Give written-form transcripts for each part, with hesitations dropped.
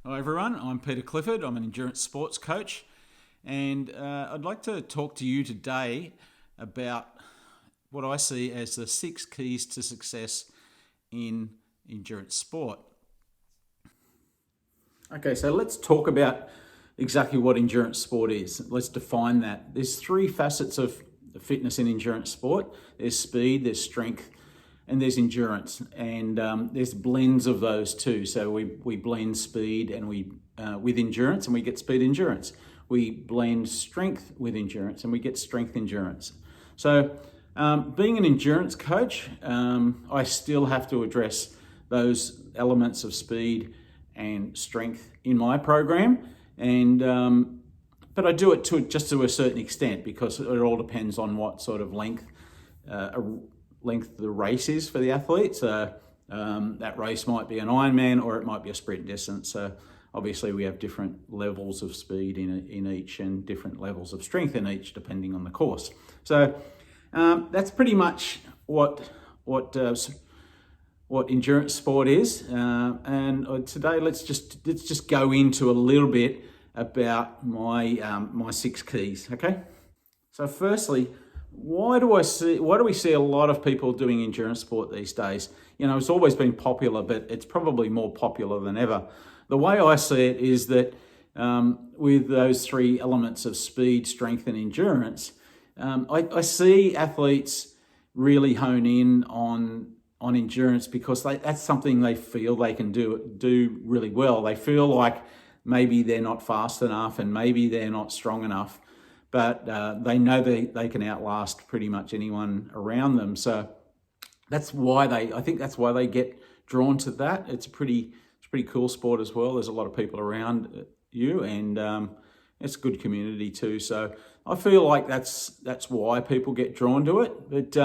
Hi everyone, I'm Peter Clifford. I'm an endurance sports coach, and I'd like to talk to you today about what I see as the 6 keys to success in endurance sport. Okay, so let's talk about exactly what endurance sport is. Let's define that. There's 3 facets of fitness in endurance sport. There's speed, there's strength, and there's endurance, and there's blends of those too. So we blend speed and we with endurance, and we get speed endurance. We blend strength with endurance, and we get strength endurance. So being an endurance coach, I still have to address those elements of speed and strength in my program, and but I do it just to a certain extent, because it all depends on what sort of length the race is for the athlete. So that race might be an Ironman or it might be a sprint distance. So obviously we have different levels of speed in each and different levels of strength in each, depending on the course. So that's pretty much what endurance sport is. And today let's just go into a little bit about my 6 keys. Okay. So firstly, why do we see a lot of people doing endurance sport these days? You know, it's always been popular, but it's probably more popular than ever. The way I see it is that with those 3 elements of speed, strength, and endurance, I see athletes really hone in on endurance because that's something they feel they can do really well. They feel like maybe they're not fast enough and maybe they're not strong enough, but they know they can outlast pretty much anyone around them. So that's why I think that's why they get drawn to that. It's a pretty cool sport as well. There's a lot of people around you, and it's a good community too. So I feel like that's why people get drawn to it. But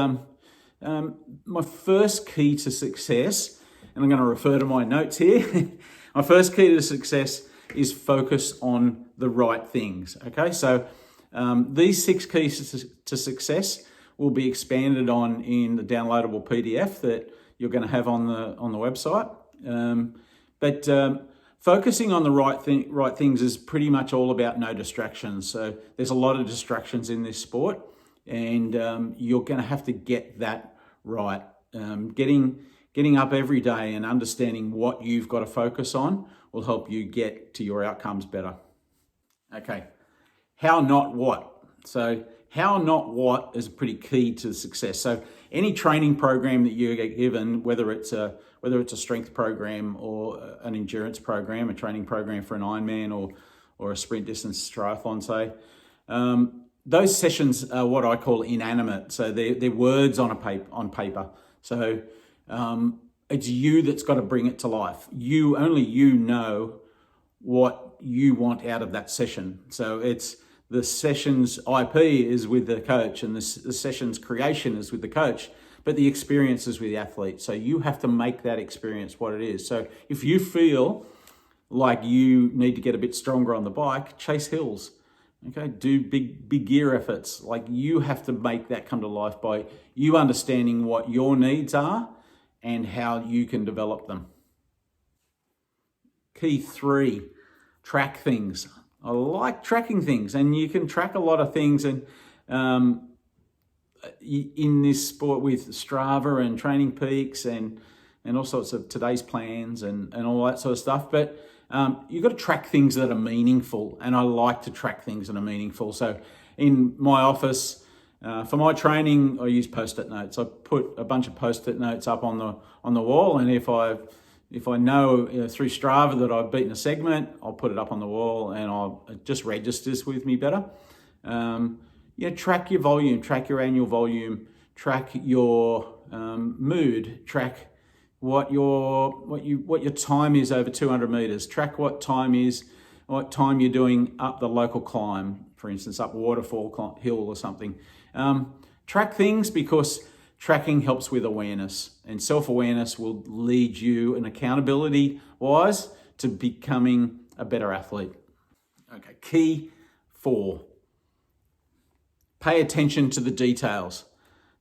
my first key to success, and I'm going to refer to my notes here. My first key to success is focus on the right things. Okay, so these 6 keys to success will be expanded on in the downloadable PDF that you're going to have on the website. But focusing on the right things is pretty much all about no distractions. So there's a lot of distractions in this sport, and you're going to have to get that right. Getting up every day and understanding what you've got to focus on will help you get to your outcomes better. Okay. How, not what. So how, not what is pretty key to success. So any training program that you get given, whether it's a strength program or an endurance program, a training program for an Ironman or a sprint distance triathlon, say, those sessions are what I call inanimate. So they're words on paper. So it's you that's got to bring it to life. Only you know what you want out of that session. So it's the session's IP is with the coach, and the session's creation is with the coach, but the experience is with the athlete. So you have to make that experience what it is. So if you feel like you need to get a bit stronger on the bike, chase hills. Okay, do big gear efforts. Like, you have to make that come to life by you understanding what your needs are and how you can develop them. Key 3, track things. I like tracking things, and you can track a lot of things, and in this sport with Strava and Training Peaks and all sorts of today's plans and all that sort of stuff. But you've got to track things that are meaningful, and I like to track things that are meaningful. So in my office, for my training, I use Post-it notes. I put a bunch of Post-it notes up on the wall, and if I know through Strava that I've beaten a segment, I'll put it up on the wall, and it just registers with me better. Track your volume, track your annual volume, track your mood, track what your time is over 200 meters. Track what time you're doing up the local climb, for instance, up Waterfall Hill or something. Track things, because tracking helps with awareness, and self-awareness will lead you, and accountability-wise, to becoming a better athlete. Okay, key 4. Pay attention to the details.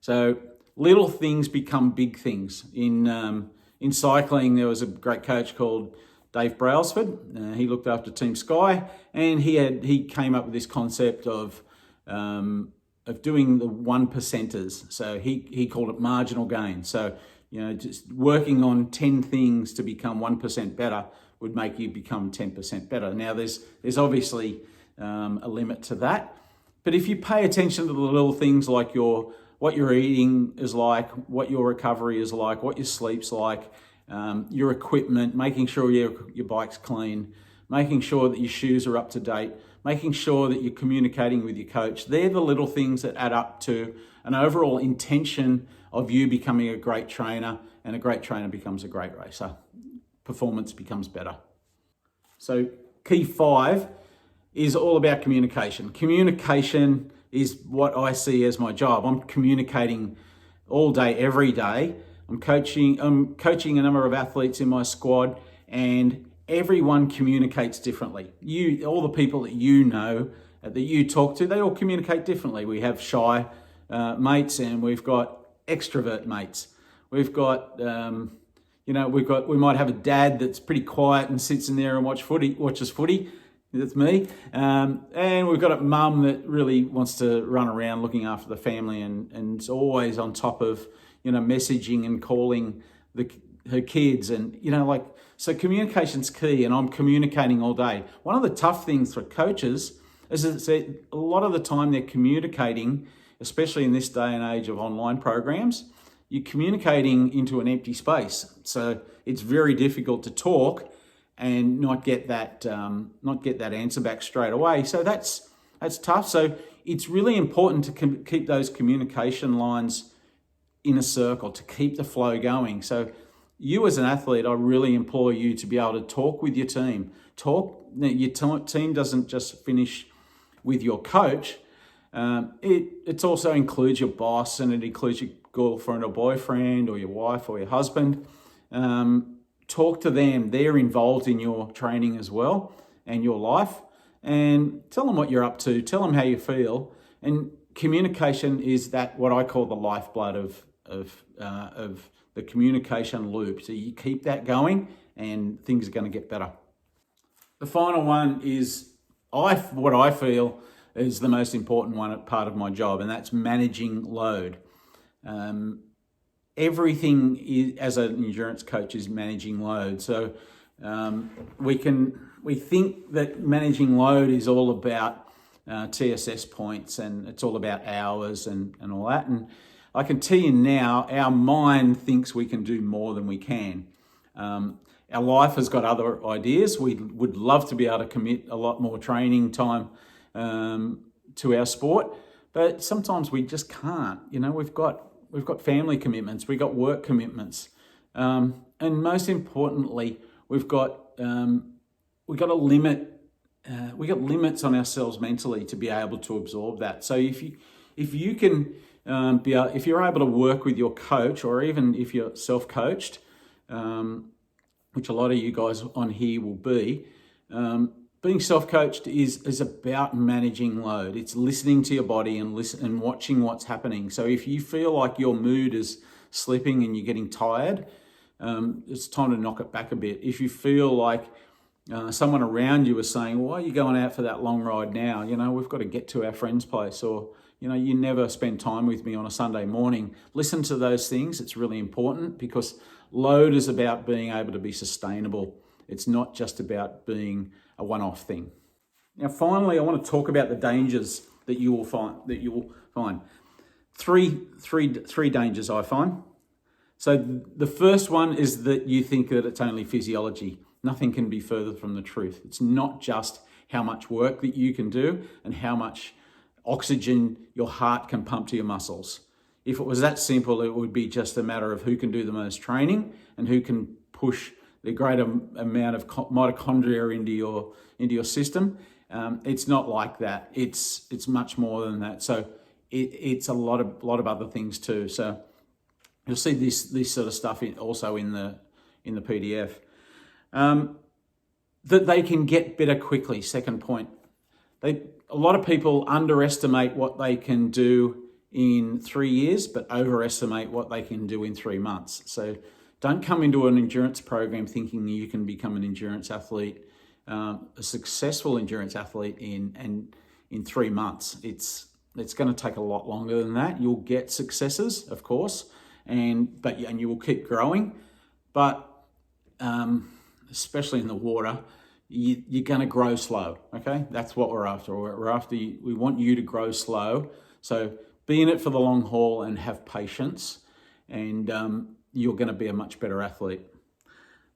So little things become big things. In cycling, there was a great coach called Dave Brailsford. He looked after Team Sky, and he came up with this concept of doing the 1%ers. So he called it marginal gain. So, just working on 10 things to become 1% better would make you become 10% better. Now, there's obviously a limit to that. But if you pay attention to the little things like what you're eating is like, what your recovery is like, what your sleep's like, your equipment, making sure your bike's clean, making sure that your shoes are up to date, making sure that you're communicating with your coach. They're the little things that add up to an overall intention of you becoming a great trainer, and a great trainer becomes a great racer. Performance becomes better. So key 5 is all about communication. Communication is what I see as my job. I'm communicating all day, every day. I'm coaching a number of athletes in my squad, and everyone communicates differently. All the people that you know, that you talk to, they all communicate differently. We have shy mates, and we've got extrovert mates. We've got, we might have a dad that's pretty quiet and sits in there and watches footy. That's me. And we've got a mum that really wants to run around looking after the family and is always on top of, messaging and calling her kids. And, so communication's key, and I'm communicating all day. One of the tough things for coaches is that a lot of the time they're communicating, especially in this day and age of online programs, you're communicating into an empty space. So it's very difficult to talk and not get that answer back straight away. So that's tough. So it's really important to keep those communication lines in a circle, to keep the flow going. So you as an athlete, I really implore you to be able to talk with your team. Your team doesn't just finish with your coach. It also includes your boss, and it includes your girlfriend or boyfriend or your wife or your husband. Talk to them. They're involved in your training as well and your life, and tell them what you're up to. Tell them how you feel. And communication is what I call the lifeblood of the communication loop. So you keep that going, and things are going to get better. The final one is what I feel is the most important part of my job, and that's managing load. Everything as an endurance coach is managing load. So we think that managing load is all about TSS points, and it's all about hours and all that. And I can tell you now, our mind thinks we can do more than we can. Our life has got other ideas. We would love to be able to commit a lot more training time to our sport, but sometimes we just can't. We've got family commitments, we've got work commitments, and most importantly, we've got a limit. We got limits on ourselves mentally to be able to absorb that. So if you can if you're able to work with your coach, or even if you're self-coached, which a lot of you guys on here will be, being self-coached is about managing load. It's listening to your body and watching what's happening. So if you feel like your mood is slipping and you're getting tired, it's time to knock it back a bit. If you feel like someone around you is saying, why are you going out for that long ride now? We've got to get to our friend's place, or, you never spend time with me on a Sunday morning. Listen to those things. It's really important, because load is about being able to be sustainable. It's not just about being a one-off thing. Now, finally, I want to talk about the dangers that you will find. Three dangers I find. So the first one is that you think that it's only physiology. Nothing can be further from the truth. It's not just how much work that you can do and how much oxygen your heart can pump to your muscles. If it was that simple, it would be just a matter of who can do the most training and who can push the greater amount of mitochondria into your system. It's not like that. It's much more than that. So it's a lot of other things too. So you'll see this sort of stuff also in the PDF. That they can get better quickly. Second point, a lot of people underestimate what they can do in 3 years, but overestimate what they can do in 3 months. So, Don't come into an endurance program thinking you can become an endurance athlete, a successful endurance athlete in 3 months. It's going to take a lot longer than that. You'll get successes, of course, and you will keep growing, but especially in the water, you're going to grow slow. Okay, that's what we're after. We want you to grow slow. So be in it for the long haul and have patience, and you're going to be a much better athlete.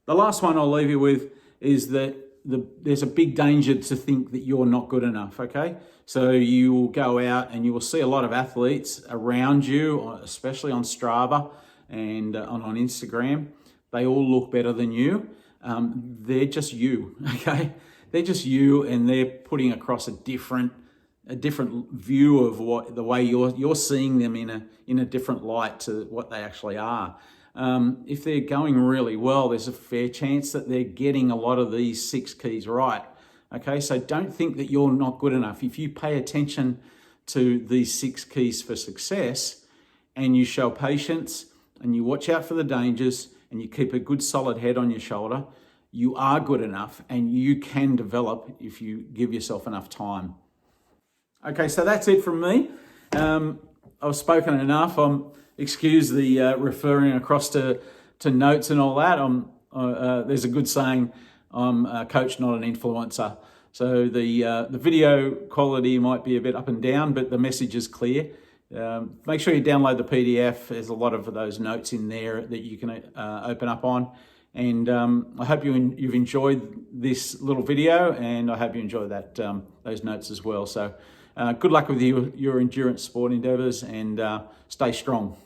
The last one I'll leave you with is that there's a big danger to think that you're not good enough, okay? So you will go out and you will see a lot of athletes around you, especially on Strava and on Instagram. They all look better than you. They're just you, okay? They're just you, and they're putting across a different view of the way you're seeing them in a different light to what they actually are. If they're going really well, there's a fair chance that they're getting a lot of these 6 keys right. Okay, so don't think that you're not good enough. If you pay attention to these 6 keys for success, and you show patience, and you watch out for the dangers, and you keep a good solid head on your shoulder, you are good enough, and you can develop if you give yourself enough time. Okay, so that's it from me. I've spoken enough. Excuse the referring across to notes and all that. There's a good saying, I'm a coach, not an influencer. So the video quality might be a bit up and down, but the message is clear. Make sure you download the PDF. There's a lot of those notes in there that you can open up on. And I hope you've enjoyed this little video, and I hope you enjoy those notes as well. So good luck with your endurance sport endeavours, and stay strong.